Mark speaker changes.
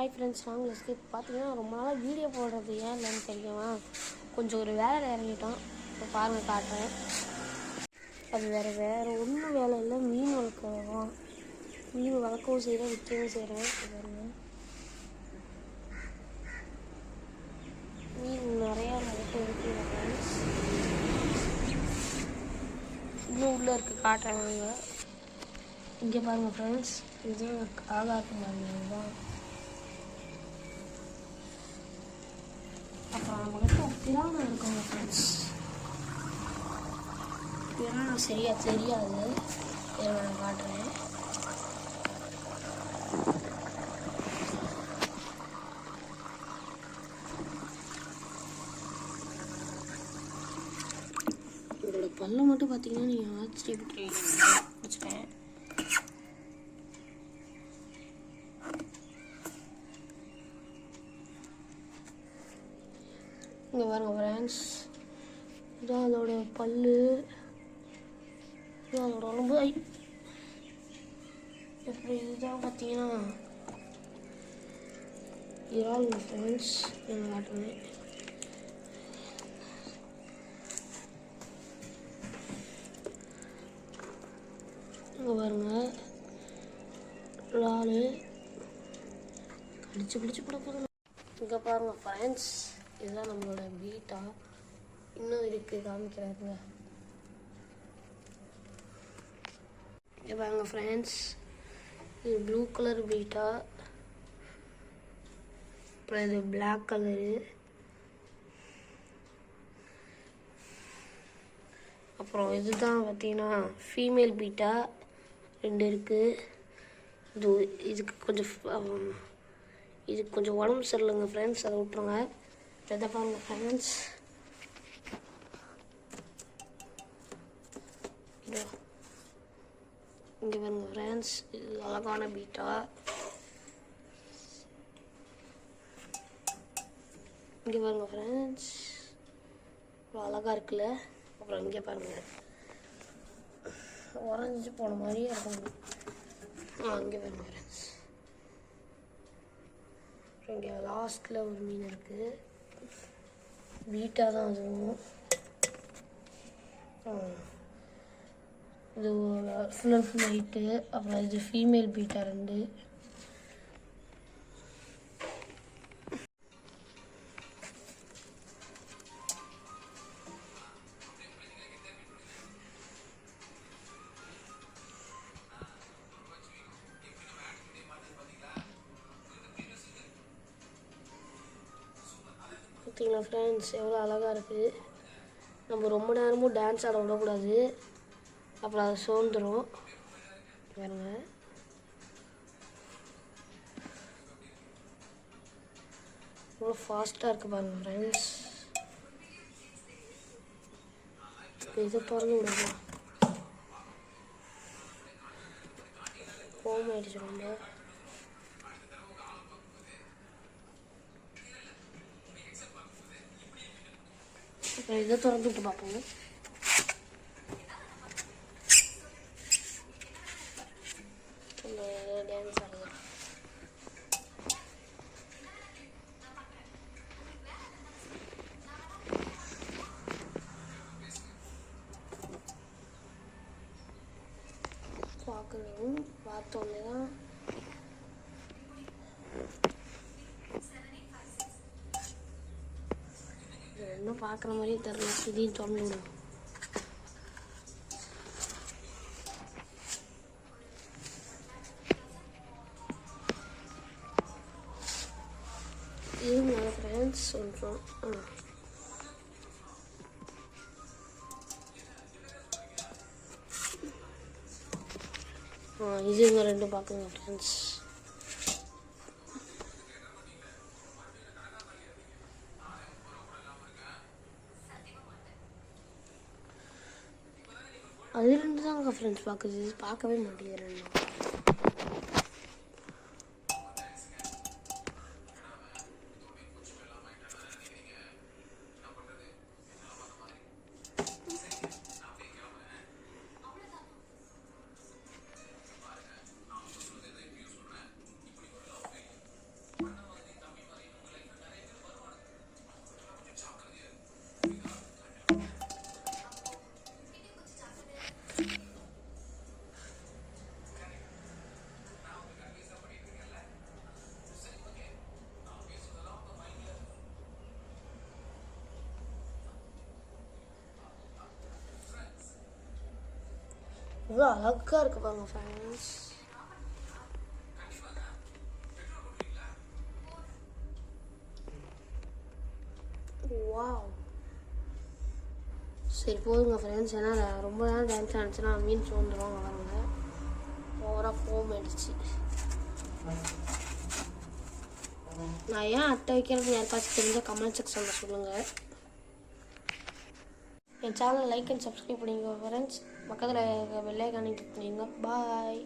Speaker 1: Hi friends, நாங்கள் escape. பார்த்தீங்கன்னா ரொம்ப நாளாக வீடியோ போடுறது ஏன் இல்லைன்னு தெரியுமா, கொஞ்சம் ஒரு வேலையில் இறங்கிட்டோம். இப்போ பாருங்கள், காட்டுறேன். அது வேறு ஒன்றும் வேலை இல்லை, மீன் வளர்க்கலாம். மீன் வளர்க்கவும் செய்கிறேன், விற்கவும் செய்கிறேன். பாருங்கள், மீன் நிறையா வளர்க்க இருக்குது ஃப்ரெண்ட்ஸ். இன்னும் உள்ளே இருக்குது, காட்டுறேன் வாங்க. இங்கே பாருங்கள் ஃப்ரெண்ட்ஸ், இது ஆகாட்டு மாதிரி தான். அப்புறம் நம்மகிட்ட பிராணம் இருக்குங்க ஃப்ரெண்ட்ஸ். பிராணம் சரியாக தெரியாது, நான் காட்டுறேன். இதோட பல்ல மட்டும் பார்த்தீங்கன்னா நீங்கள் ஆச்சரியப்பட்டுருக்கேன். இங்கே பாருங்க ஃப்ரெண்ட்ஸ், இதான் அதோட பல்லு, இதுதான் அதோட உடம்பு. எப்படி இதுதான் பார்த்தீங்கன்னா இறால் ஃப்ரெண்ட்ஸ், நான் காட்டுறேன். இங்கே பாருங்க, இறால் கடிச்சு போட போதும். இங்கே பாருங்க ஃப்ரெண்ட்ஸ், இதுதான் நம்மளோட பீட்டா. இன்னும் இருக்குது, காமிக்கிறாருங்க. இங்கே பாருங்க ஃப்ரெண்ட்ஸ், இது ப்ளூ கலர் பீட்டா, அப்புறம் இது பிளாக் கலரு, அப்புறம் இதுதான் பார்த்தீங்கன்னா ஃபீமேல் பீட்டா, 2 இருக்குது. இதுக்கு கொஞ்சம் உடம்பு சரியில்லைங்க ஃப்ரெண்ட்ஸ், அதை விட்டுருங்க. இதை பாருங்க ஃப்ரெண்ட்ஸ், இங்கே பாருங்க ஃப்ரெண்ட்ஸ், இது அழகான பீட்டா. இங்கே பாருங்க ஃப்ரெண்ட்ஸ், அழகாக இருக்குல்ல. அப்புறம் இங்கே பாருங்க, உறைஞ்சி போன மாதிரியே இருக்கும். இங்கே பாருங்க ஃப்ரெண்ட்ஸ், இங்கே லாஸ்ட்டில் ஒரு மீன் இருக்குது, பீட்டா தான் அதுவும். இது ஃபுல் அண்ட் ஃபுல் ஒயிட்டு. அப்புறம் இது ஃபீமேல் பீட்டா 2. பார்த்தீங்களா ஃப்ரெண்ட்ஸ், எவ்வளோ அழகாக இருக்குது. நம்ம ரொம்ப நேரமும் டான்ஸ் ஆட விடக்கூடாது, அப்புறம் அதை சோர்ந்துடும். பாருங்க, எவ்வளோ ஃபாஸ்ட்டாக இருக்குது பாருங்க ஃப்ரெண்ட்ஸ். இதை பாருங்க, விடுங்க, ஹோம் ஆயிடுச்சு ரொம்ப. அப்புறம் இதை திறந்து விட்டு பார்ப்போங்க. டான்ஸ் ஆடுது. பார்க்கணும், பார்த்தோன்னே தான் இன்னும் பார்க்குற மாதிரியே தெரியல. இதையும் திறந்து விடுவோம். இதுங்க ஃப்ரெண்ட்ஸ் சொல்கிறோம். இதுங்க 2 பார்க்குங்க ஃப்ரெண்ட்ஸ். அது 2 தாங்க ஃப்ரெண்ட்ஸ் பார்க்குது, பார்க்கவே மாட்டேங்கிறேன். இவ்வளோ அழகாக இருக்கு பாருங்க ஃப்ரெண்ட்ஸ். வாவ். சரி போதுங்க ஃப்ரெண்ட்ஸ், ஏன்னா ரொம்ப நேரம் டான்ஸ் ஆனிச்சுன்னா மீன் சோந்துருவாங்க பாருங்க. ஓவராக ஃபோம் ஆயிடுச்சு. நான் ஏன் அட்டை வைக்கிறது யாருக்காச்சும் தெரிஞ்சால் கமெண்ட் செக்ஷனில் சொல்லுங்கள். என் சேனல் லைக் அண்ட் சப்ஸ்கிரைப் பண்ணிங்க ஃப்ரெண்ட்ஸ். பக்கத்தில் பெல் ஐகானை கிளிக் பண்ணிங்க. பாய்.